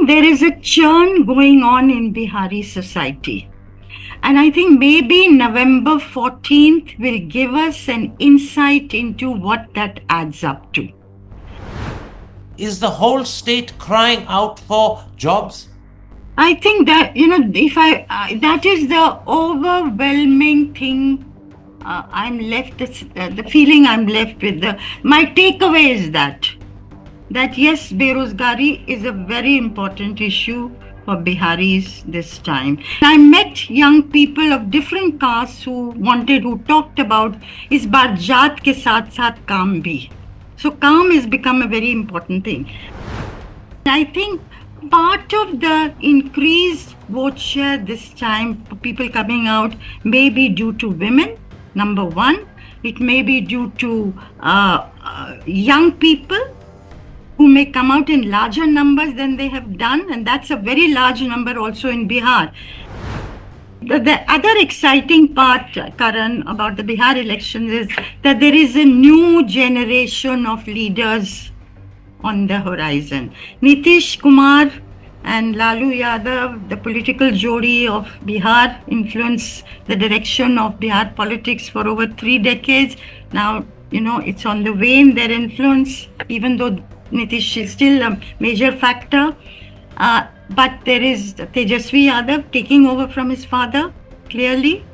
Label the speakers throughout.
Speaker 1: think there is a churn going on in Bihari society. And I think maybe November 14th will give us an insight into what that adds up to.
Speaker 2: Is the whole state crying out for jobs?
Speaker 1: I think that, that is the overwhelming thing. The feeling I'm left with. My takeaway is that yes, Berozgari is a very important issue for Biharis this time. I met young people of different castes who talked about is baar jaat ke saath saath kaam bhi. So kaam has become a very important thing. I think part of the increased vote share this time, people coming out, may be due to women, number one. It may be due to young people who may come out in larger numbers than they have done, and that's a very large number also in Bihar. The other exciting part, Karan, about the Bihar elections is that there is a new generation of leaders on the horizon. Nitish Kumar and Lalu Yadav, the political jodi of Bihar, influenced the direction of Bihar politics for over 3 decades. Now, it's on the wane, their influence, even though Nitish is still a major factor. But there is Tejasvi Yadav taking over from his father, clearly.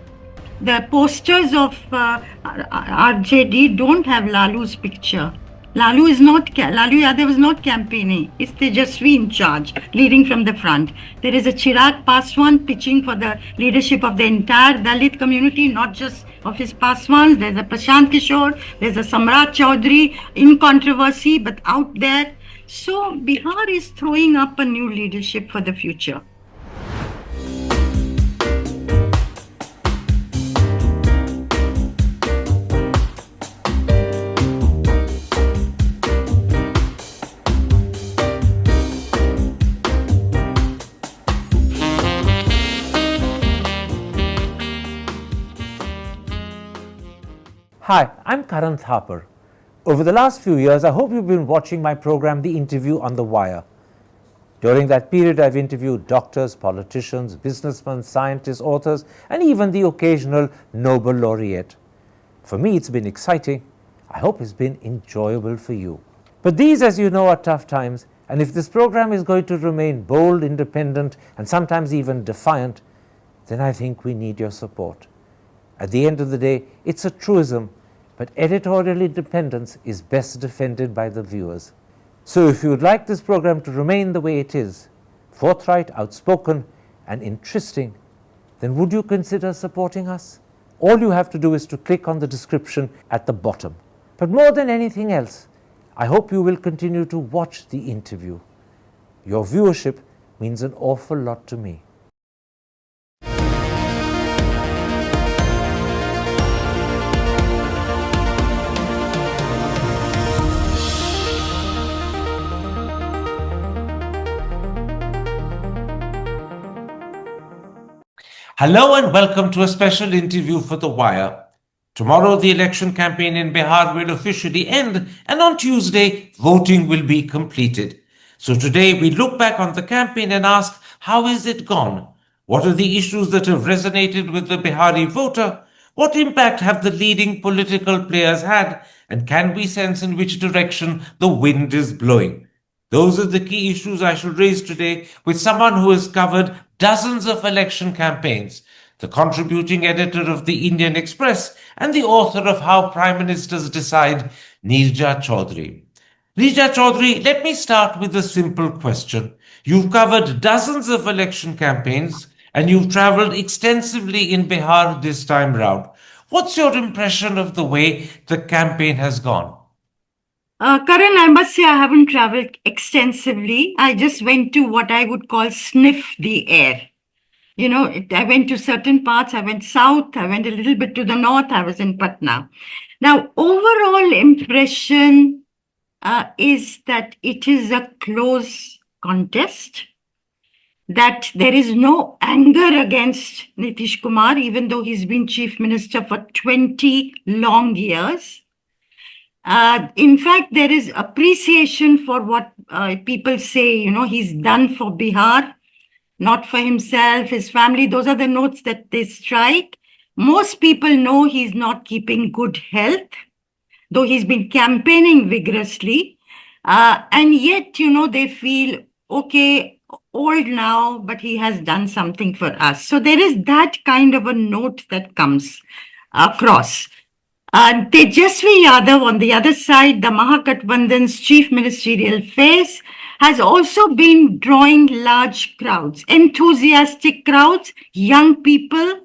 Speaker 1: The posters of RJD don't have Lalu's picture. Lalu Yadav is not campaigning. It's Tejasvi in charge, leading from the front. There is a Chirag Paswan pitching for the leadership of the entire Dalit community, not just of his Paswans. There's a Prashant Kishore, there's a Samrat Chaudhary in controversy, but out there. So Bihar is throwing up a new leadership for the future.
Speaker 2: Hi, I'm Karan Thapar. Over the last few years, I hope you've been watching my program, The Interview on the Wire. During that period, I've interviewed doctors, politicians, businessmen, scientists, authors, and even the occasional Nobel laureate. For me, it's been exciting. I hope it's been enjoyable for you. But these, as you know, are tough times, and if this program is going to remain bold, independent, and sometimes even defiant, then I think we need your support. At the end of the day, it's a truism, but editorial independence is best defended by the viewers. So if you would like this program to remain the way it is, forthright, outspoken, and interesting, then would you consider supporting us? All you have to do is to click on the description at the bottom. But more than anything else, I hope you will continue to watch the interview. Your viewership means an awful lot to me. Hello and welcome to a special interview for The Wire. Tomorrow, the election campaign in Bihar will officially end, and on Tuesday, voting will be completed. So today, we look back on the campaign and ask, how is it gone? What are the issues that have resonated with the Bihari voter? What impact have the leading political players had? And can we sense in which direction the wind is blowing? Those are the key issues I shall raise today with someone who has covered dozens of election campaigns, the contributing editor of the Indian Express and the author of How Prime Ministers Decide, Neerja Chaudhary. Neerja Chaudhary, let me start with a simple question. You've covered dozens of election campaigns and you've traveled extensively in Bihar this time round. What's your impression of the way the campaign has gone?
Speaker 1: Karan, I must say I haven't traveled extensively. I just went to what I would call sniff the air. I went to certain parts. I went south. I went a little bit to the north. I was in Patna. Now, overall impression is that it is a close contest, that there is no anger against Nitish Kumar, even though he's been chief minister for 20 long years. In fact, there is appreciation for what people say, he's done for Bihar, not for himself, his family. Those are the notes that they strike. Most people know he's not keeping good health, though he's been campaigning vigorously. And yet, they feel, okay, old now, but he has done something for us. So there is that kind of a note that comes across. Tejasvi Yadav, on the other side, the Mahagathbandhan's chief ministerial face, has also been drawing large crowds, enthusiastic crowds, young people.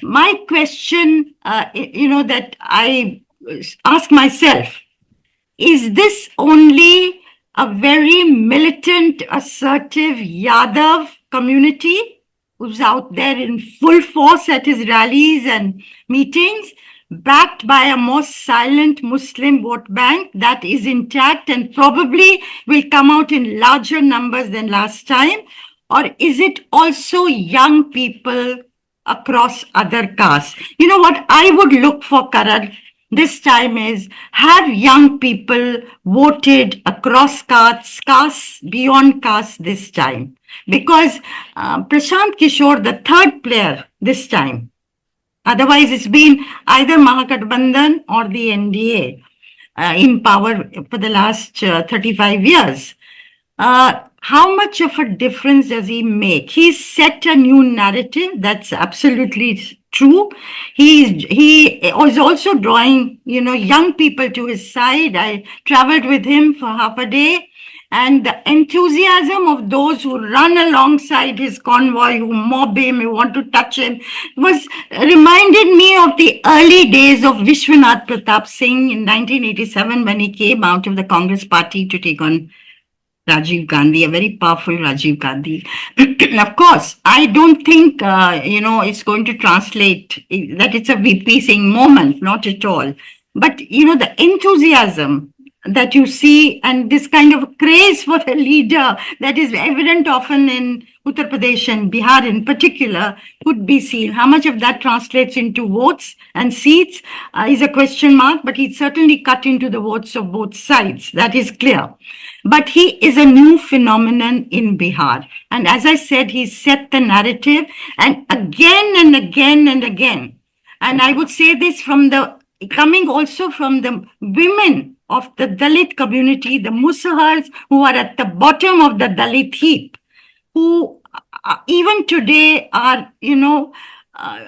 Speaker 1: My question, that I ask myself, is this only a very militant, assertive Yadav community who's out there in full force at his rallies and meetings, backed by a more silent Muslim vote bank that is intact and probably will come out in larger numbers than last time? Or is it also young people across other castes? What I would look for, Karan, this time is, have young people voted across castes, beyond castes this time? Because Prashant Kishore, the third player this time, otherwise it's been either Mahagathbandhan or the NDA in power for the last 35 years. How much of a difference does he make? He's set a new narrative. That's absolutely true. He was also drawing, young people to his side. I traveled with him for half a day, and the enthusiasm of those who run alongside his convoy, who mob him, who want to touch him, reminded me of the early days of Vishwanath Pratap Singh in 1987 when he came out of the Congress party to take on Rajiv Gandhi, a very powerful Rajiv Gandhi. Of course, I don't think, it's going to translate that it's a VP Singh moment, not at all. But, the enthusiasm that you see and this kind of craze for the leader that is evident often in Uttar Pradesh and Bihar in particular could be seen. How much of that translates into votes and seats is a question mark, but he's certainly cut into the votes of both sides. That is clear. But he is a new phenomenon in Bihar. And as I said, he set the narrative, and again and again and again. And I would say this coming also from the women of the Dalit community, the Musahars who are at the bottom of the Dalit heap, who even today are,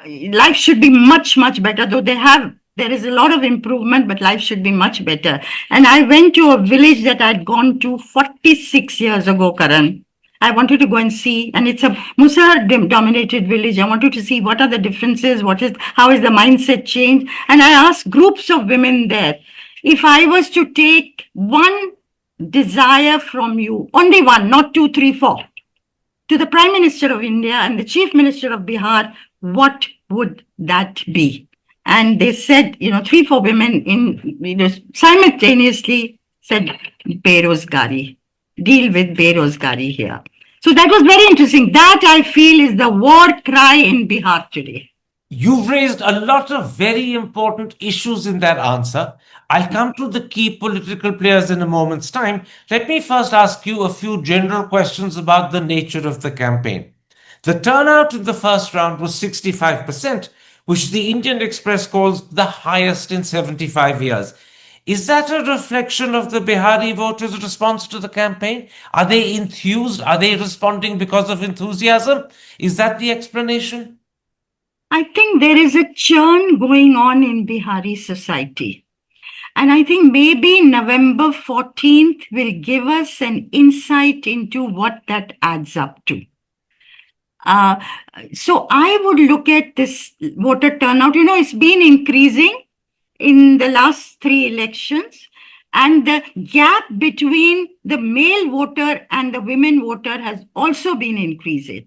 Speaker 1: life should be much, much better, though there is a lot of improvement, but life should be much better. And I went to a village that I'd gone to 46 years ago, Karan. I wanted to go and see, and it's a Musahar-dominated village. I wanted to see what are the differences, how is the mindset changed. And I asked groups of women there, if I was to take one desire from you, only one, not 2, 3, 4, to the Prime Minister of India and the Chief Minister of Bihar, what would that be? And they said, 3, 4 women simultaneously said, Berozgari. Deal with Berozgari here. So that was very interesting. That I feel is the war cry in Bihar today.
Speaker 3: You've raised a lot of very important issues in that answer. I'll come to the key political players in a moment's time. Let me first ask you a few general questions about the nature of the campaign. The turnout in the first round was 65%, which the Indian Express calls the highest in 75 years. Is that a reflection of the Bihari voters' response to the campaign? Are they enthused? Are they responding because of enthusiasm? Is that the explanation?
Speaker 1: I think there is a churn going on in Bihari society. And I think maybe November 14th will give us an insight into what that adds up to. So I would look at this voter turnout. It's been increasing in the last 3 elections, and the gap between the male voter and the women voter has also been increasing.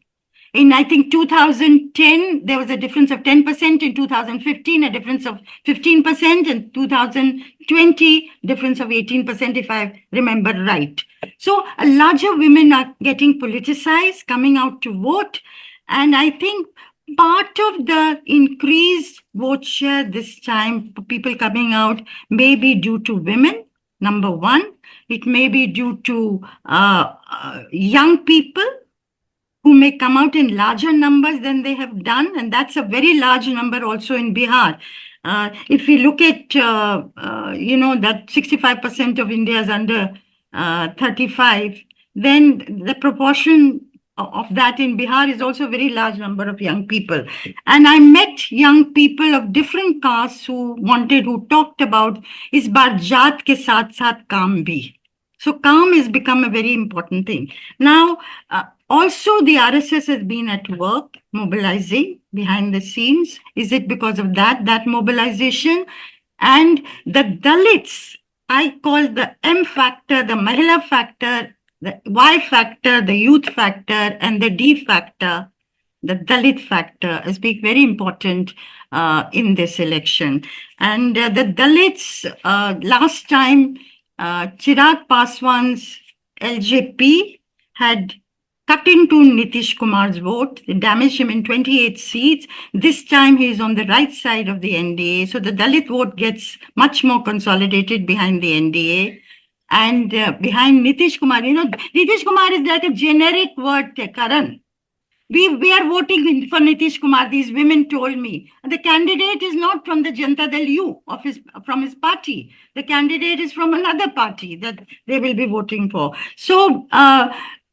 Speaker 1: In, I think, 2010, there was a difference of 10%. In 2015, a difference of 15%. In 2020, difference of 18%, if I remember right. So larger women are getting politicized, coming out to vote. And I think Part of the increased vote share this time, people coming out, may be due to women, number one. It may be due to young people who may come out in larger numbers than they have done, and that's a very large number also in Bihar. If we look at, that 65% of India is under 35, then the proportion of that in Bihar is also a very large number of young people. And I met young people of different castes who talked about is बार जात के साथ साथ काम भी. So calm has become a very important thing. Now, also the RSS has been at work mobilizing behind the scenes. Is it because of that mobilization? And the Dalits, I call the M factor, the Mahila factor, the Y factor, the youth factor, and the D factor, the Dalit factor, has been very important in this election. And the Dalits, last time, Chirag Paswan's LJP had cut into Nitish Kumar's vote, they damaged him in 28 seats. This time he is on the right side of the NDA. So the Dalit vote gets much more consolidated behind the NDA. And behind Nitish Kumar, Nitish Kumar is like a generic word, Karan. We are voting for Nitish Kumar. These women told me the candidate is not from the Janata Dal U from his party. The candidate is from another party that they will be voting for. So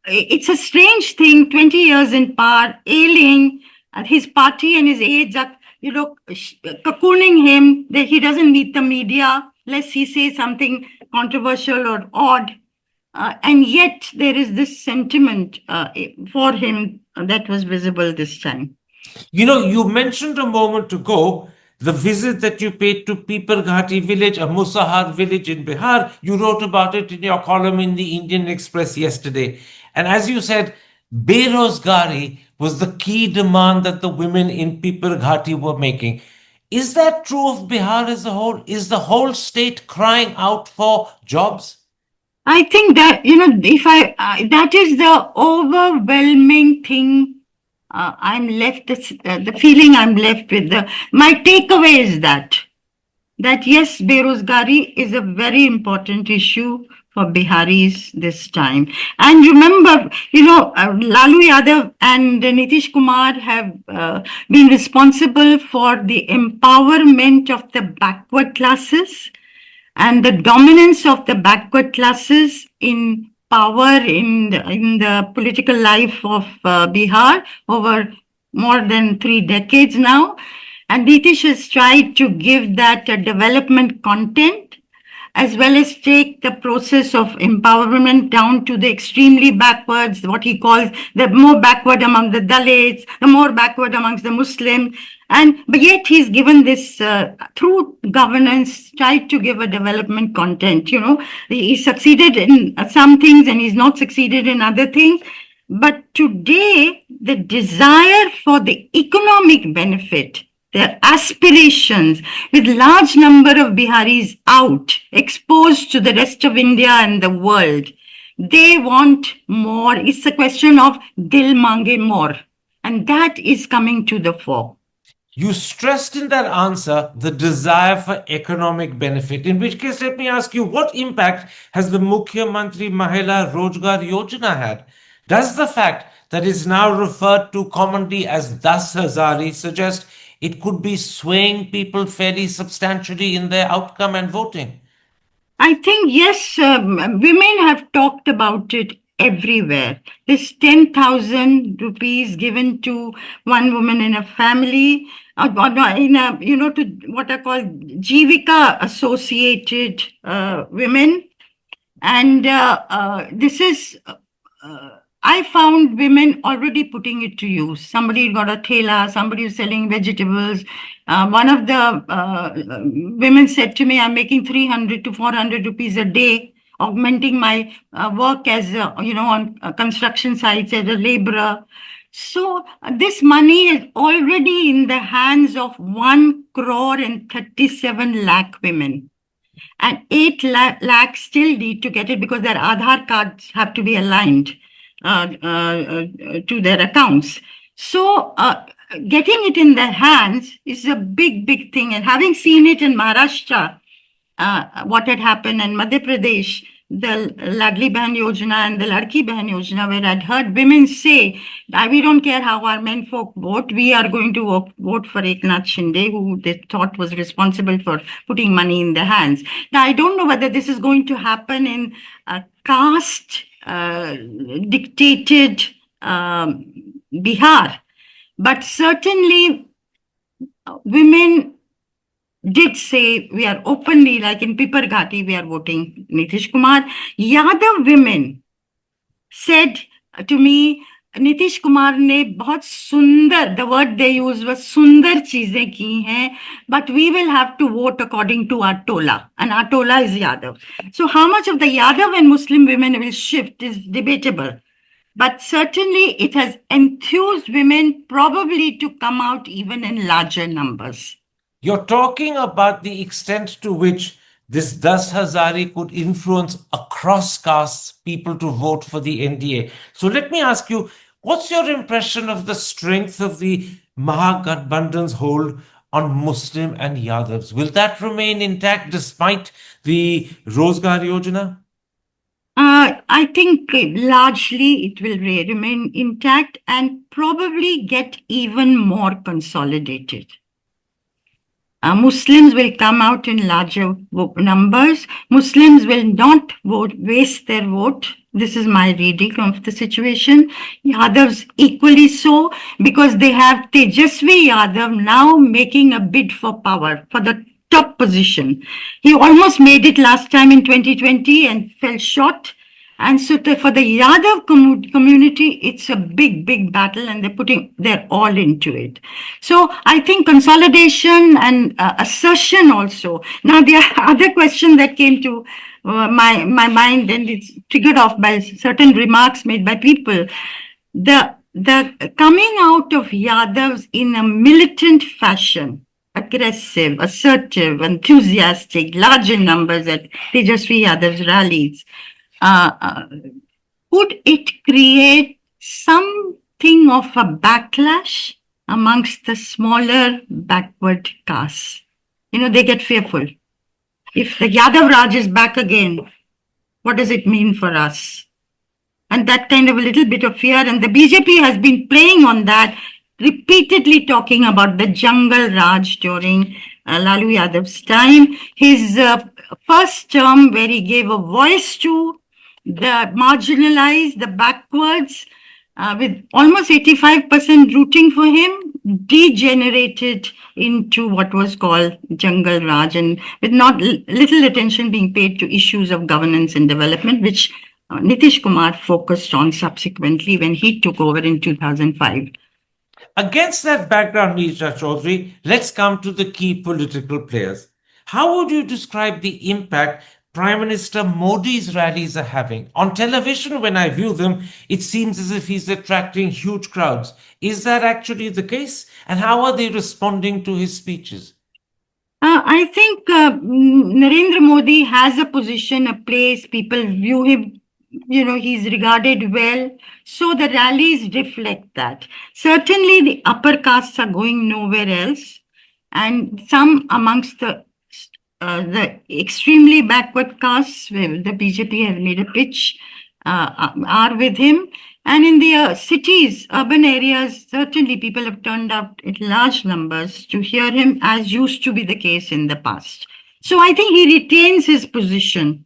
Speaker 1: it's a strange thing. 20 years in power, ailing his party and his aides are, cocooning him. That he doesn't need the media lest he say something controversial or odd. And yet there is this sentiment for him that was visible this time.
Speaker 3: You mentioned a moment ago the visit that you paid to Pipar Ghati village, a Musahar village in Bihar. You wrote about it in your column in the Indian Express yesterday. And as you said, Berozgari was the key demand that the women in Pipar Ghati were making. Is that true of Bihar as a whole? Is the whole state crying out for jobs?
Speaker 1: I think that, that is the overwhelming thing I'm left, the feeling I'm left with. My takeaway is that yes, Berozgari is a very important issue for Biharis this time. And remember, Lalu Yadav and Nitish Kumar have been responsible for the empowerment of the backward classes and the dominance of the backward classes in power in the political life of Bihar over more than 3 decades now. And Nitish has tried to give that a development content as well as take the process of empowerment down to the extremely backwards, what he calls the more backward among the Dalits, the more backward amongst the Muslims. But yet he's given this through governance, tried to give a development content. He succeeded in some things and he's not succeeded in other things. But today, the desire for the economic benefit, their aspirations, with large number of Biharis out, exposed to the rest of India and the world, they want more. It's a question of dil mange more. And that is coming to the fore.
Speaker 3: You stressed in that answer the desire for economic benefit, in which case, let me ask you, what impact has the Mukhyamantri Mahila Rozgar Yojana had? Does the fact that is now referred to commonly as 10,000 suggest it could be swaying people fairly substantially in their outcome and voting?
Speaker 1: I think, yes, women have talked about it everywhere. This 10,000 rupees given to one woman in a family, to what are called Jivika associated women. And this is, I found women already putting it to use. Somebody got a thela, somebody was selling vegetables. One of the women said to me, I'm making 300 to 400 rupees a day, augmenting my work as, on construction sites as a laborer. So this money is already in the hands of 1 crore and 37 lakh women. And 8 lakh still need to get it because their Aadhaar cards have to be aligned to their accounts. So getting it in their hands is a big, big thing. And having seen it in Maharashtra, what had happened in Madhya Pradesh, the Ladli Bahan Yojana and the Ladki Bahan Yojana, where I'd heard women say, we don't care how our men folk vote, we are going to vote for Eknath Shinde, who they thought was responsible for putting money in their hands. Now, I don't know whether this is going to happen in caste dictated Bihar, but certainly women did say we are openly, like in Pipar Ghati, we are voting Nitish Kumar. Yadav women said to me, Nitish Kumar ने बहुत सुंदर, the word they used was सुंदर चीजें की हैं, but we will have to vote according to our tola, and our tola is Yadav. So how much of the Yadav and Muslim women will shift is debatable. But certainly it has enthused women probably to come out even in larger numbers.
Speaker 3: You're talking about the extent to which this 10,000 could influence across castes people to vote for the NDA. So let me ask you, what's your impression of the strength of the Mahagathbandhan's hold on Muslim and Yadavs? Will that remain intact despite the Rozgar Yojana?
Speaker 1: I think largely it will remain intact and probably get even more consolidated. Muslims will come out in larger numbers. Muslims will not waste their vote. This is my reading of the situation. Yadavs equally so, because they have Tejasvi Yadav now making a bid for power, for the top position. He almost made it last time in 2020 and fell short. And so for the Yadav community, it's a big, big battle, and they're putting their all into it. So I think consolidation and assertion also. Now, the other question that came to my mind, and it's triggered off by certain remarks made by people, the coming out of Yadavs in a militant fashion, aggressive, assertive, enthusiastic, large in numbers at Tejasvi Yadav's rallies, could it create something of a backlash amongst the smaller backward castes? They get fearful. If the Yadav Raj is back again, what does it mean for us? And that kind of a little bit of fear. And the BJP has been playing on that, repeatedly talking about the Jungle Raj during Lalu Yadav's time. His first term, where he gave a voice to the marginalized, the backwards, with almost 85% rooting for him, degenerated into what was called Jungle Raj, and with not little attention being paid to issues of governance and development, which Nitish Kumar focused on subsequently when he took over in 2005.
Speaker 3: Against that background, Neerja Chaudhary, let's come to the key political players. How would you describe the impact Prime Minister Modi's rallies are having? On television, when I view them, it seems as if he's attracting huge crowds. Is that actually the case? And how are they responding to his speeches?
Speaker 1: I think Narendra Modi has a position, a place. People view him, he's regarded well. So the rallies reflect that. Certainly the upper castes are going nowhere else. And some amongst the extremely backward castes, where the BJP have made a pitch, are with him. And in the cities, urban areas, certainly people have turned out in large numbers to hear him, as used to be the case in the past. So I think he retains his position.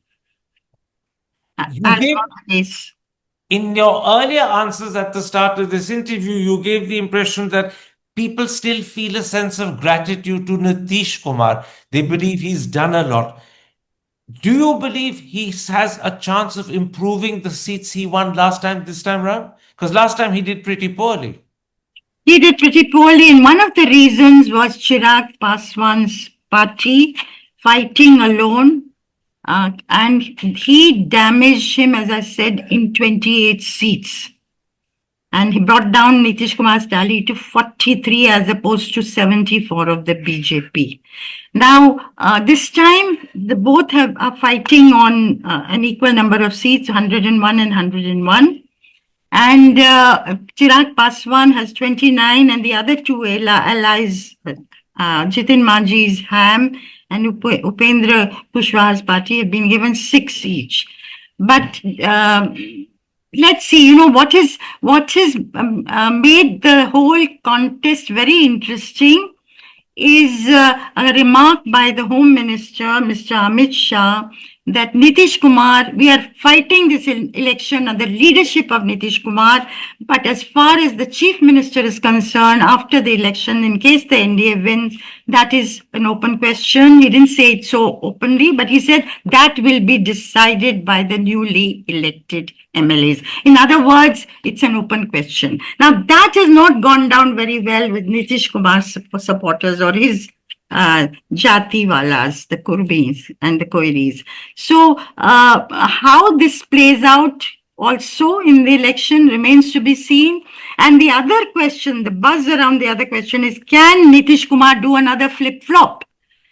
Speaker 3: In your earlier answers at the start of this interview, you gave the impression that people still feel a sense of gratitude to Nitish Kumar. They believe he's done a lot. Do you believe he has a chance of improving the seats he won this time around? Because last time he did pretty poorly.
Speaker 1: He did pretty poorly, and one of the reasons was Chirag Paswan's party fighting alone, and he damaged him, as I said, in 28 seats. And he brought down Nitish Kumar's tally to 43 as opposed to 74 of the BJP. Now, this time, both are fighting on an equal number of seats, 101 and 101. And Chirag Paswan has 29, and the other two allies, Jitin Manjhi's HAM and Upendra Kushwaha's party, have been given 6 each. But let's see, what has made the whole contest very interesting is a remark by the Home Minister, Mr. Amit Shah, that Nitish Kumar, we are fighting this election under the leadership of Nitish Kumar, but as far as the Chief Minister is concerned, after the election, in case the NDA wins, that is an open question. He didn't say it so openly, but he said that will be decided by the newly elected MLAs. In other words, it's an open question. Now, that has not gone down very well with Nitish Kumar's supporters or his Jati Walas, the Kurbis and the Koiris. So, how this plays out also in the election remains to be seen. And the other question, the buzz around the other question is, can Nitish Kumar do another flip-flop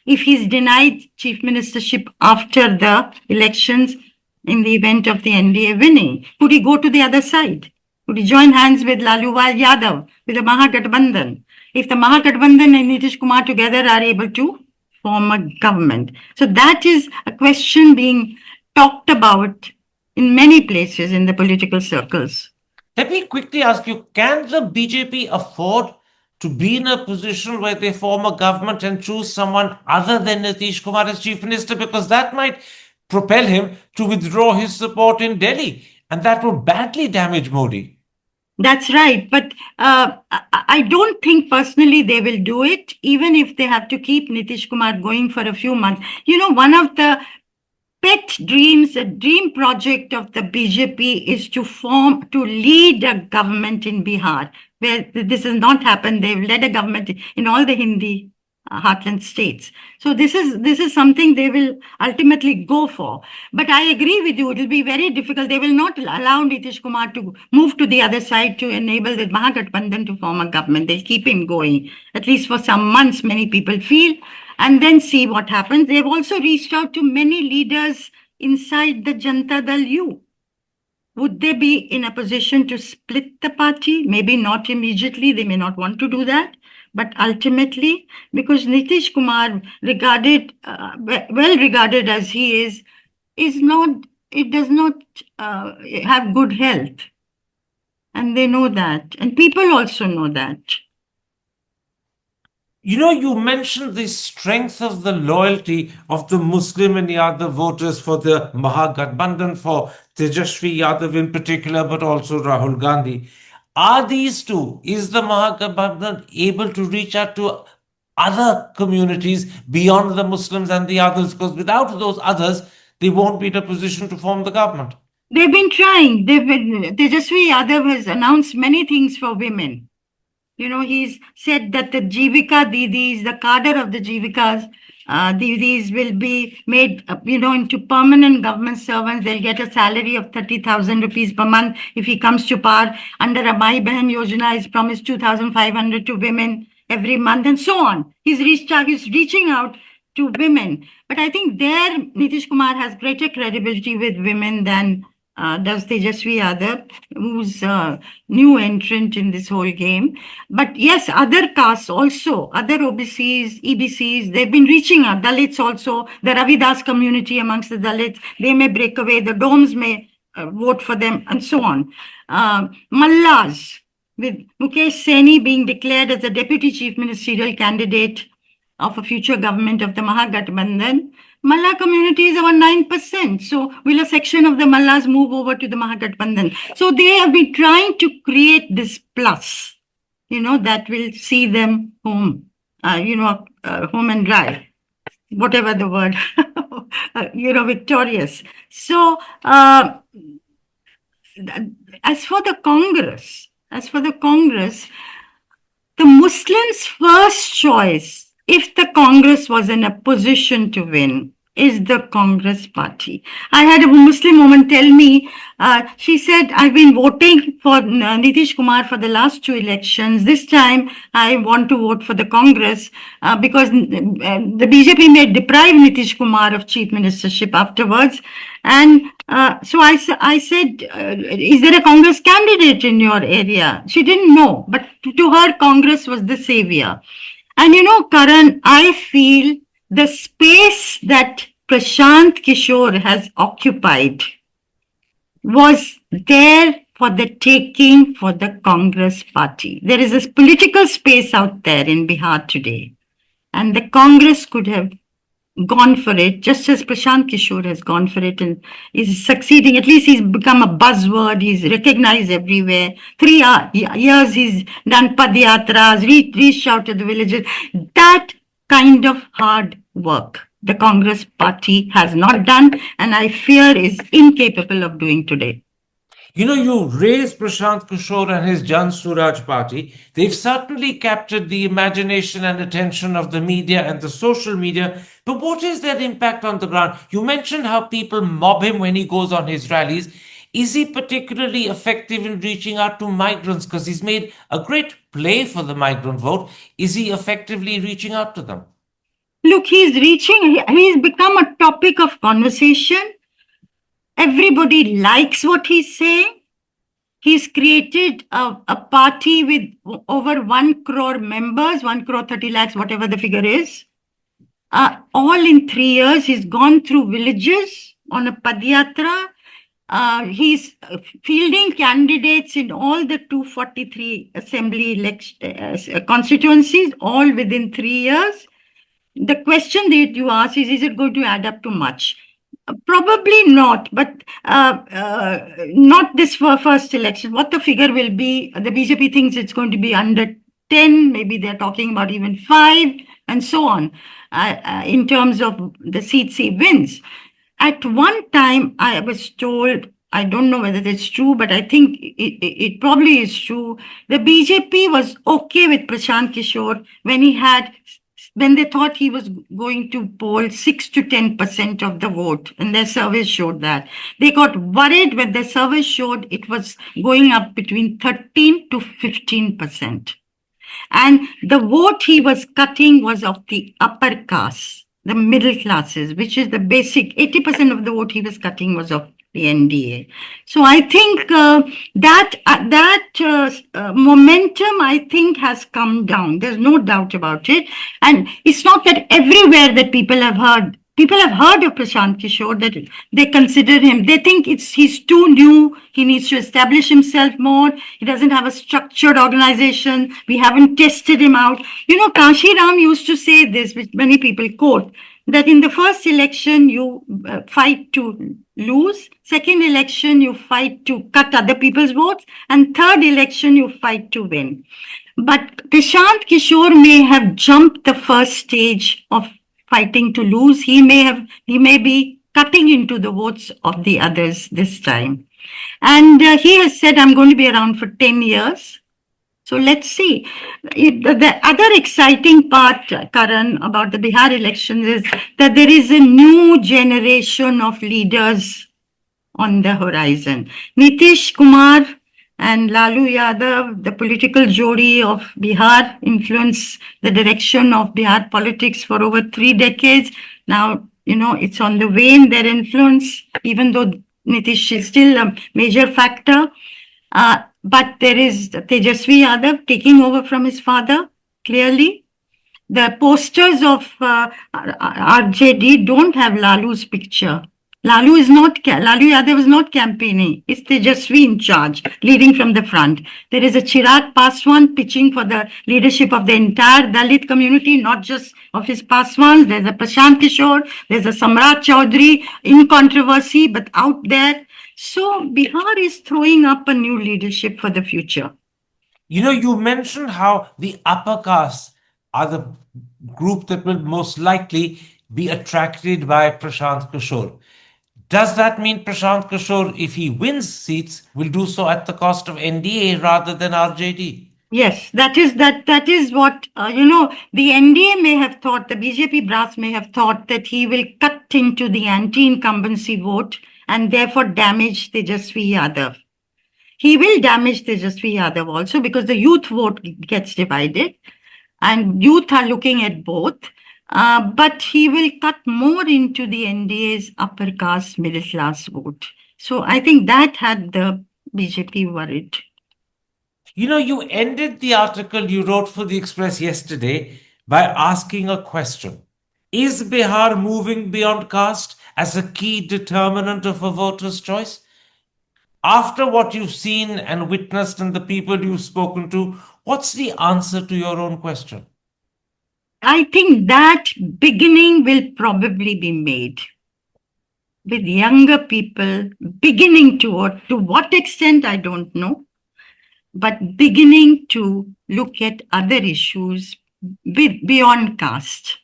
Speaker 1: if he's denied chief ministership after the elections in the event of the NDA winning? Could he go to the other side? Could he join hands with Lalulwal Yadav, with the Mahagathbandhan? If the Mahagathbandhan and Nitish Kumar together are able to form a government. So that is a question being talked about in many places in the political circles.
Speaker 3: Let me quickly ask you, can the BJP afford to be in a position where they form a government and choose someone other than Nitish Kumar as chief minister? Because that might propel him to withdraw his support in Delhi, and that would badly damage Modi.
Speaker 1: That's right. But I don't think personally they will do it, even if they have to keep Nitish Kumar going for a few months. One of the pet dreams, a dream project of the BJP is to lead a government in Bihar, where this has not happened. They've led a government in all the Hindi heartland states. So this is something they will ultimately go for. But I agree with you, it will be very difficult. They will not allow Nitish Kumar to move to the other side to enable the Mahagathbandhan to form a government. They'll keep him going, at least for some months, many people feel, and then see what happens. They've also reached out to many leaders inside the Janata Dal U. Would they be in a position to split the party? Maybe not immediately. They may not want to do that. But ultimately, because Nitish Kumar, well regarded as he is does not have good health. And they know that. And people also know that.
Speaker 3: You mentioned the strength of the loyalty of the Muslim and Yadav voters for the Mahagathbandhan, for Tejashwi Yadav in particular, but also Rahul Gandhi. Are these two, is the Mahagathbandhan able to reach out to other communities beyond the Muslims and the others? Because without those others, they won't be in a position to form the government.
Speaker 1: They've been trying. Tejashwi Yadav has announced many things for women. He's said that the Jivika Didis, the cadre of the Jivikas, Didis will be made, into permanent government servants. They'll get a salary of 30,000 rupees per month if he comes to power. Under a Mai Behan Yojana, he's promised 2,500 to women every month and so on. He's reaching out to women. But I think there, Nitish Kumar has greater credibility with women than does Tejashwi Yadav, who's a new entrant in this whole game. But yes, other castes also, other OBCs, EBCs, they've been reaching out. Dalits also, the Ravidas community amongst the Dalits, they may break away, the Doms may vote for them, and so on. Mallas, with Mukesh Saini being declared as the deputy chief ministerial candidate of a future government of the Mahagathbandhan, Malla community is about 9%. So will a section of the Mallas move over to the Mahagathbandhan? So they have been trying to create this plus, that will see them home, home and dry, whatever the word, victorious. So as for the Congress, the Muslims' first choice, if the Congress was in a position to win, is the Congress party. I had a Muslim woman tell me, she said, I've been voting for Nitish Kumar for the last two elections. This time I want to vote for the Congress because the BJP may deprive Nitish Kumar of chief ministership afterwards. And so I said, is there a Congress candidate in your area? She didn't know, but to her, Congress was the savior. And you know, Karan, I feel the space that Prashant Kishore has occupied was there for the taking for the Congress party. There is a political space out there in Bihar today, and the Congress could have gone for it, just as Prashant Kishore has gone for it and is succeeding. At least he's become a buzzword. He's recognized everywhere. 3 years he's done padyatras, reached out to the villages. That kind of hard work the Congress party has not done, and I fear is incapable of doing today.
Speaker 3: You know, you raised Prashant Kishore and his Jan Suraj party. They've certainly captured the imagination and attention of the media and the social media. But what is their impact on the ground? You mentioned how people mob him when he goes on his rallies. Is he particularly effective in reaching out to migrants? Because he's made a great play for the migrant vote. Is he effectively reaching out to them?
Speaker 1: Look, he's become a topic of conversation. Everybody likes what he's saying. He's created a party with over 1 crore members, 1 crore 30 lakhs, whatever the figure is. All in 3 years, he's gone through villages on a padyatra. He's fielding candidates in all the 243 assembly constituencies, all within 3 years. The question that you ask is it going to add up to much? Probably not, but not this first election. What the figure will be, the BJP thinks it's going to be under 10, maybe they're talking about even 5, and so on, in terms of the seats he wins. At one time, I was told, I don't know whether it's true, but I think it probably is true. The BJP was okay with Prashant Kishore when they thought he was going to poll 6 to 10% of the vote, and their surveys showed that. They got worried when their surveys showed it was going up between 13 to 15%. And the vote he was cutting was of the upper caste, the middle classes, which is the basic 80% of the vote he was cutting was of the NDA. So I think that momentum, I think, has come down. There's no doubt about it. And it's not that everywhere that people have heard of Prashant Kishore, that they consider him, they think he's too new, he needs to establish himself more, he doesn't have a structured organization, we haven't tested him out. You know, Kashi Ram used to say this, which many people quote, that in the first election you fight to lose, second election you fight to cut other people's votes, and third election you fight to win. But Prashant Kishore may have jumped the first stage of fighting to lose. He may be cutting into the votes of the others this time. And he has said, I'm going to be around for 10 years. So let's see. The other exciting part, Karan, about the Bihar elections is that there is a new generation of leaders on the horizon. Nitish Kumar and Lalu Yadav, the political jodi of Bihar, influenced the direction of Bihar politics for over 3 decades. Now, you know, it's on the wane, their influence, even though Nitish is still a major factor. But there is Tejasvi Yadav taking over from his father, clearly. The posters of RJD don't have Lalu's picture. Lalu Yadav is not campaigning. It's Tejasvi in charge, leading from the front. There is a Chirag Paswan pitching for the leadership of the entire Dalit community, not just of his Paswans. There's a Prashant Kishore, there's a Samrat Chaudhary in controversy, but out there. So Bihar is throwing up a new leadership for the future.
Speaker 3: You know, you mentioned how the upper castes are the group that will most likely be attracted by Prashant Kishore. Does that mean Prashant Kishore, if he wins seats, will do so at the cost of NDA rather than RJD?
Speaker 1: Yes, that is what the NDA may have thought, the BJP brass may have thought that he will cut into the anti-incumbency vote and therefore damage Tejasvi Yadav. He will damage Tejasvi Yadav also because the youth vote gets divided and youth are looking at both. But he will cut more into the NDA's upper caste middle class vote. So I think that had the BJP worried.
Speaker 3: You know, you ended the article you wrote for the Express yesterday by asking a question. Is Bihar moving beyond caste as a key determinant of a voter's choice? After what you've seen and witnessed and the people you've spoken to, what's the answer to your own question?
Speaker 1: I think that beginning will probably be made with younger people beginning to what extent, I don't know, but beginning to look at other issues beyond caste.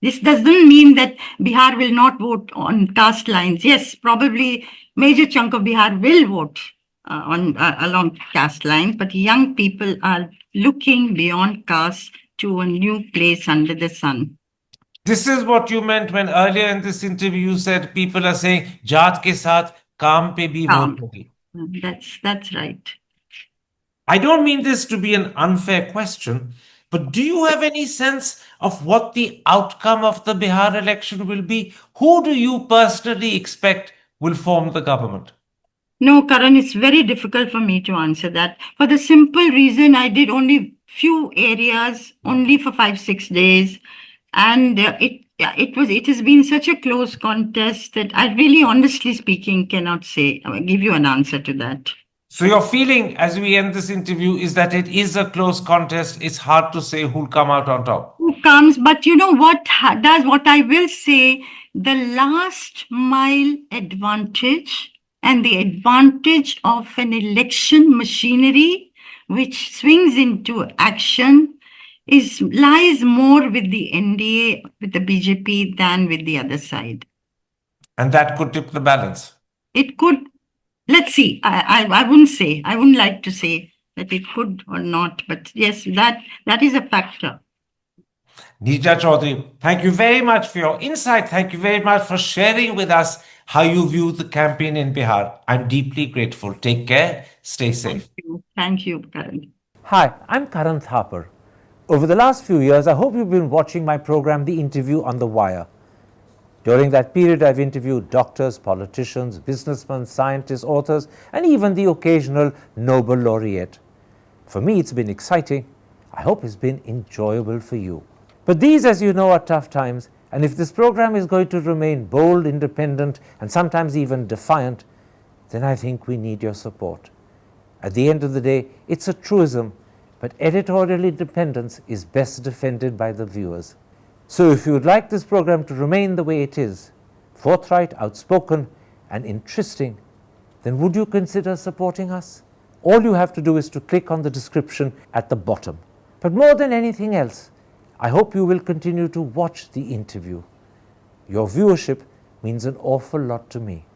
Speaker 1: This doesn't mean that Bihar will not vote on caste lines. Yes, probably major chunk of Bihar will vote along caste lines, but young people are looking beyond caste to a new place under the sun.
Speaker 3: This is what you meant when earlier in this interview you said people are saying जात के साथ काम पे भी vote होगी.
Speaker 1: That's right.
Speaker 3: I don't mean this to be an unfair question, but do you have any sense of what the outcome of the Bihar election will be? Who do you personally expect will form the government?
Speaker 1: No, Karan, it's very difficult for me to answer that for the simple reason I did only few areas, only for 5-6 days, and it has been such a close contest that I really, honestly speaking, cannot say give you an answer to that.
Speaker 3: So your feeling as we end this interview is that it is a close contest. It's hard to say who'll come out on top.
Speaker 1: Who comes, but you know what I will say, the last mile advantage and the advantage of an election machinery which swings into action lies more with the NDA, with the BJP, than with the other side.
Speaker 3: And that could tip the balance.
Speaker 1: It could. Let's see. I wouldn't say. I wouldn't like to say that it could or not. But yes, that is a factor.
Speaker 3: Neeta Chaudhary, thank you very much for your insight. Thank you very much for sharing with us how you view the campaign in Bihar. I'm deeply grateful. Take care. Stay safe.
Speaker 1: Thank you, Karan.
Speaker 2: Hi, I'm Karan Thapar. Over the last few years, I hope you've been watching my program, The Interview on the Wire. During that period, I've interviewed doctors, politicians, businessmen, scientists, authors, and even the occasional Nobel laureate. For me, it's been exciting. I hope it's been enjoyable for you. But these, as you know, are tough times, and if this program is going to remain bold, independent, and sometimes even defiant, then I think we need your support. At the end of the day, it's a truism, but editorial independence is best defended by the viewers. So if you would like this program to remain the way it is, forthright, outspoken, and interesting, then would you consider supporting us? All you have to do is to click on the description at the bottom. But more than anything else, I hope you will continue to watch the interview. Your viewership means an awful lot to me.